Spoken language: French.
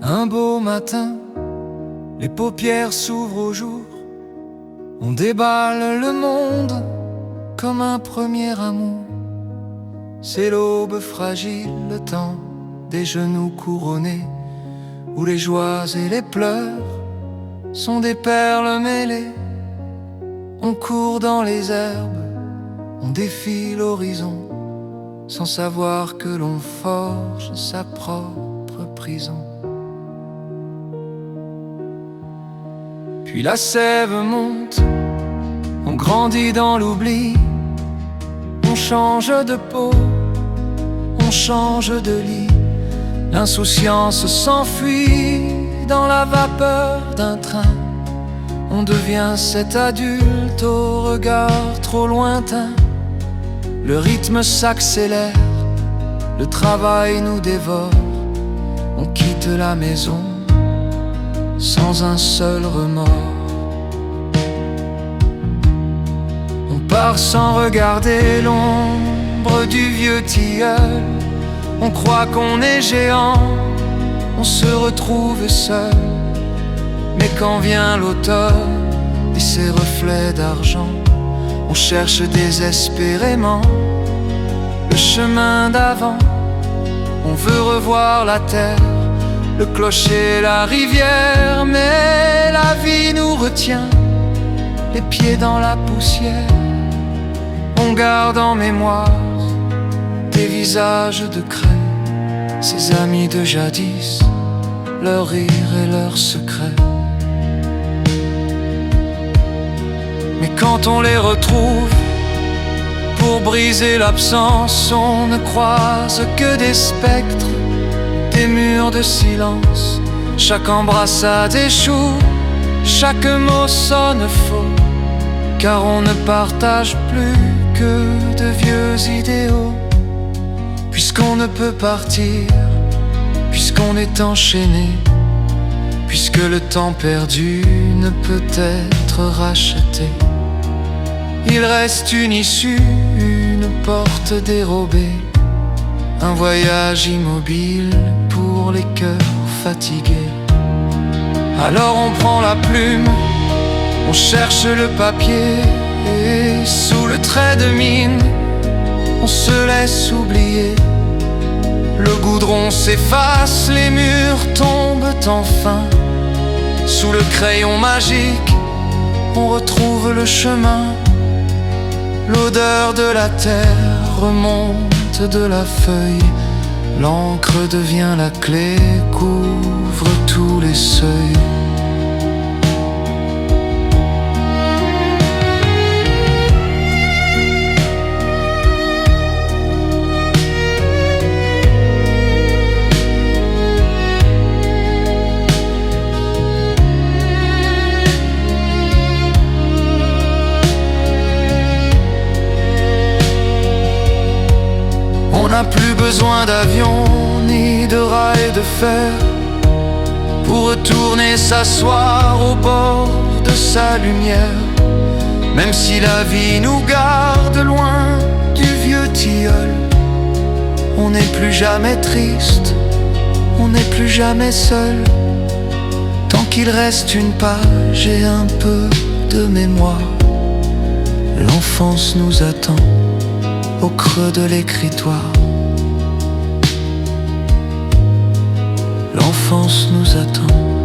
Un beau matin, les paupières s'ouvrent au jour. On déballe le monde comme un premier amour. C'est l'aube fragile, le temps des genoux couronnés, où les joies et les pleurs sont des perles mêlées. On court dans les herbes, on défie l'horizon, sans savoir que l'on forge sa propre prison. Puis la sève monte, on grandit dans l'oubli. On change de peau, on change de lit. L'insouciance s'enfuit dans la vapeur d'un train. On devient cet adulte au regard trop lointain. Le rythme s'accélère, le travail nous dévore. On quitte la maison sans un seul remords. On part sans regarder l'ombre du vieux tilleul. On croit qu'on est géant, on se retrouve seul. Mais quand vient l'automne et ses reflets d'argent, on cherche désespérément le chemin d'avant. On veut revoir la terre, le clocher, la rivière, mais la vie nous retient, les pieds dans la poussière. On garde en mémoire des visages de craie, ces amis de jadis, leurs rires et leurs secrets. Mais quand on les retrouve, pour briser l'absence, on ne croise que des spectres, des murs de silence. Chaque embrassade échoue, chaque mot sonne faux, car on ne partage plus que de vieux idéaux. Puisqu'on ne peut partir, puisqu'on est enchaîné, puisque le temps perdu ne peut être racheté, il reste une issue, une porte dérobée, un voyage immobile pour les cœurs fatigués. Alors on prend la plume, on cherche le papier, et sous le trait de mine, on se laisse oublier. Le goudron s'efface, les murs tombent enfin. Sous le crayon magique, on retrouve le chemin. L'odeur de la terre remonte de la feuille. L'encre devient la clé, couvre tous les seuils. On n'a plus besoin d'avion ni de rails de fer pour retourner s'asseoir au bord de sa lumière. Même si la vie nous garde loin du vieux tilleul, on n'est plus jamais triste, on n'est plus jamais seul, tant qu'il reste une page et un peu de mémoire. L'enfance nous attend au creux de l'écritoire. L'enfance nous attend.